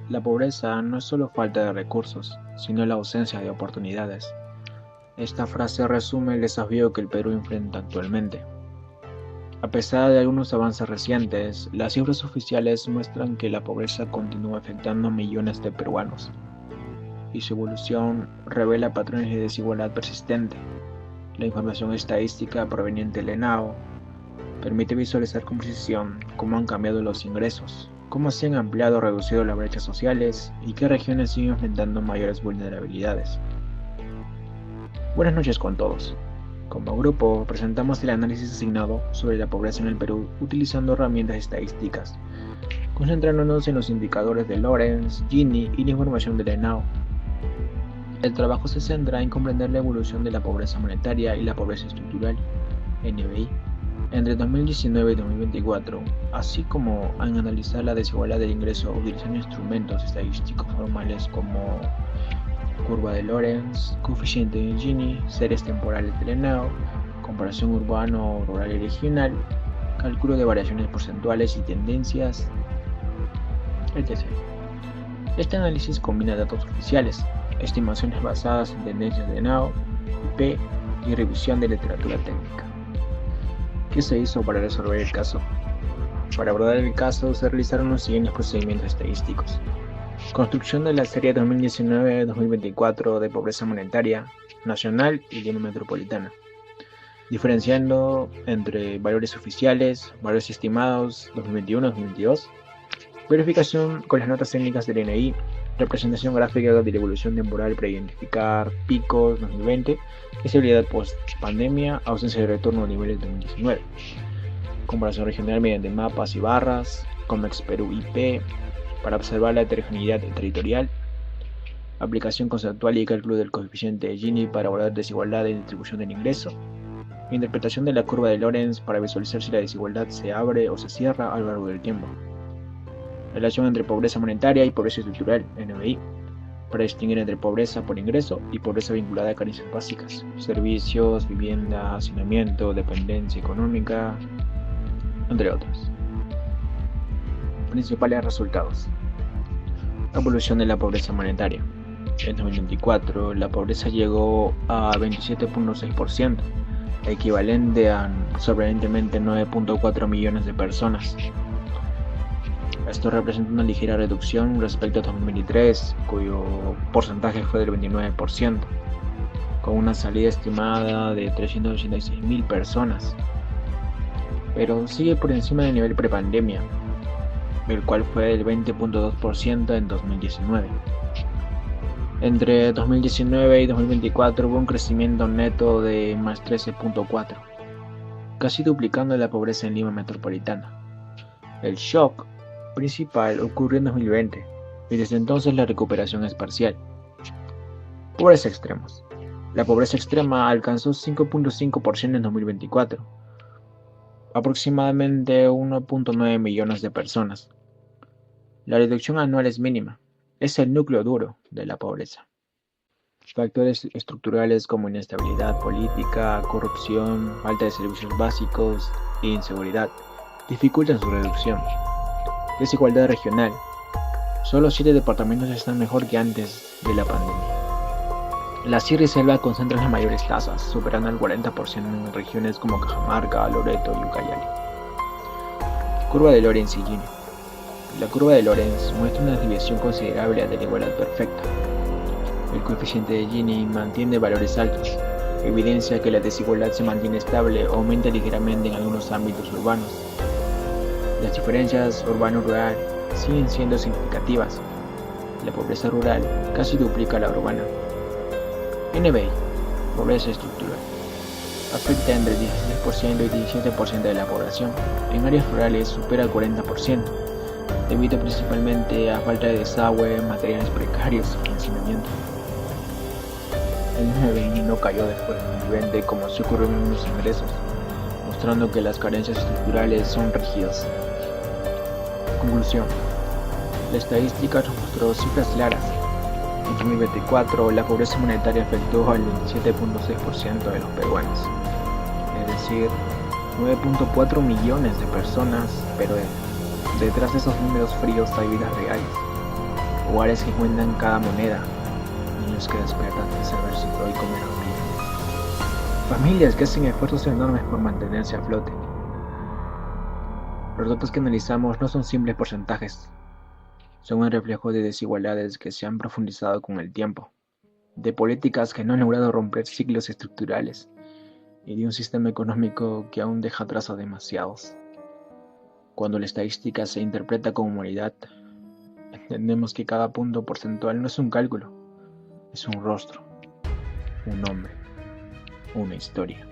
La pobreza no es solo falta de recursos, sino la ausencia de oportunidades. Esta frase resume el desafío que el Perú enfrenta actualmente. A pesar de algunos avances recientes, las cifras oficiales muestran que la pobreza continúa afectando a millones de peruanos, y su evolución revela patrones de desigualdad persistente. La información estadística proveniente del ENAO permite visualizar con precisión cómo han cambiado los ingresos, cómo se han ampliado o reducido las brechas sociales y qué regiones siguen enfrentando mayores vulnerabilidades. Buenas noches con todos. Como grupo, presentamos el análisis asignado sobre la pobreza en el Perú utilizando herramientas estadísticas, concentrándonos en los indicadores de Lorenz, Gini y la información del ENAO. El trabajo se centra en comprender la evolución de la pobreza monetaria y la pobreza estructural, NBI, entre 2019 y 2024, así como en analizar la desigualdad del ingreso utilizando instrumentos estadísticos formales como curva de Lorenz, coeficiente de Gini, series temporales del ENAO, comparación urbano, rural y regional, cálculo de variaciones porcentuales y tendencias, etc. Este análisis combina datos oficiales, estimaciones basadas en tendencias de ENAO, IP y revisión de literatura técnica. ¿Qué se hizo para resolver el caso? Para abordar el caso se realizaron los siguientes procedimientos estadísticos. Construcción de la serie 2019-2024 de pobreza monetaria, nacional y Lima metropolitana, diferenciando entre valores oficiales, valores estimados 2021-2022, verificación con las notas técnicas del NI, representación gráfica de la evolución temporal para identificar picos 2020, estabilidad post-pandemia, ausencia de retorno a niveles de 2019, comparación regional mediante mapas y barras, COMEX Perú IP, para observar la heterogeneidad territorial, aplicación conceptual y cálculo del coeficiente de Gini para abordar desigualdad en distribución del ingreso, interpretación de la curva de Lorenz para visualizar si la desigualdad se abre o se cierra a lo largo del tiempo, relación entre pobreza monetaria y pobreza estructural, NBI, para distinguir entre pobreza por ingreso y pobreza vinculada a carencias básicas, servicios, vivienda, hacinamiento, dependencia económica, entre otros. Principales resultados. Evolución de la pobreza monetaria. En 2024, la pobreza llegó a 27.6%, equivalente a sorprendentemente 9.4 millones de personas. Esto representa una ligera reducción respecto a 2023, cuyo porcentaje fue del 29%, con una salida estimada de 386.000 personas, pero sigue por encima del nivel prepandemia, el cual fue del 20.2% en 2019. Entre 2019 y 2024 hubo un crecimiento neto de más 13.4%, casi duplicando la pobreza en Lima metropolitana. El shock principal ocurrió en 2020 y desde entonces la recuperación es parcial. Pobreza extremos. La pobreza extrema alcanzó 5.5% en 2024, aproximadamente 1.9 millones de personas. La reducción anual es mínima, es el núcleo duro de la pobreza. Factores estructurales como inestabilidad política, corrupción, falta de servicios básicos e inseguridad dificultan su reducción. Desigualdad regional. Solo 7 departamentos están mejor que antes de la pandemia. La sierra y selva concentran las mayores tasas, superando el 40% en regiones como Cajamarca, Loreto y Ucayali. Curva de Lorenz y Gini. La curva de Lorenz muestra una desviación considerable de la igualdad perfecta. El coeficiente de Gini mantiene valores altos, evidencia que la desigualdad se mantiene estable o aumenta ligeramente en algunos ámbitos urbanos. Las diferencias urbano-rural siguen siendo significativas. La pobreza rural casi duplica la urbana. NBI, pobreza estructural, afecta entre el 16% y 17% de la población. En áreas rurales supera el 40%, debido principalmente a falta de desagüe, materiales precarios y hacinamiento. El NBI no cayó después del 2020 como se ocurrió en los ingresos, mostrando que las carencias estructurales son rígidas. Conclusión. La estadística nos mostró cifras claras. En 2024, la pobreza monetaria afectó al 27.6% de los peruanos, es decir, 9.4 millones de personas, pero detrás de esos números fríos hay vidas reales. hogares que cuentan cada moneda, niños que despiertan sin saber si hoy comerán bien, familias que hacen esfuerzos enormes por mantenerse a flote. Los datos que analizamos no son simples porcentajes, son un reflejo de desigualdades que se han profundizado con el tiempo, de políticas que no han logrado romper ciclos estructurales y de un sistema económico que aún deja atrás a demasiados. Cuando la estadística se interpreta como humanidad, entendemos que cada punto porcentual no es un cálculo, es un rostro, un nombre, una historia.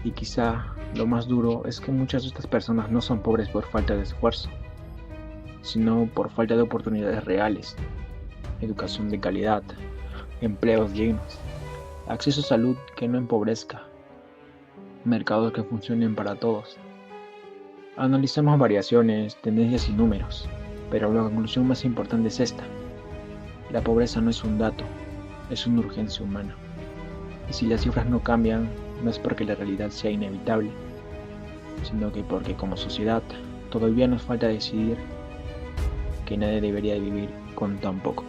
Y quizá lo más duro es que muchas de estas personas no son pobres por falta de esfuerzo, sino por falta de oportunidades reales, educación de calidad, empleos dignos, acceso a salud que no empobrezca, mercados que funcionen para todos. Analizamos variaciones, tendencias y números, pero la conclusión más importante es esta: la pobreza no es un dato, es una urgencia humana. Y si las cifras no cambian, no es porque la realidad sea inevitable, sino que porque como sociedad todavía nos falta decidir que nadie debería vivir con tan poco.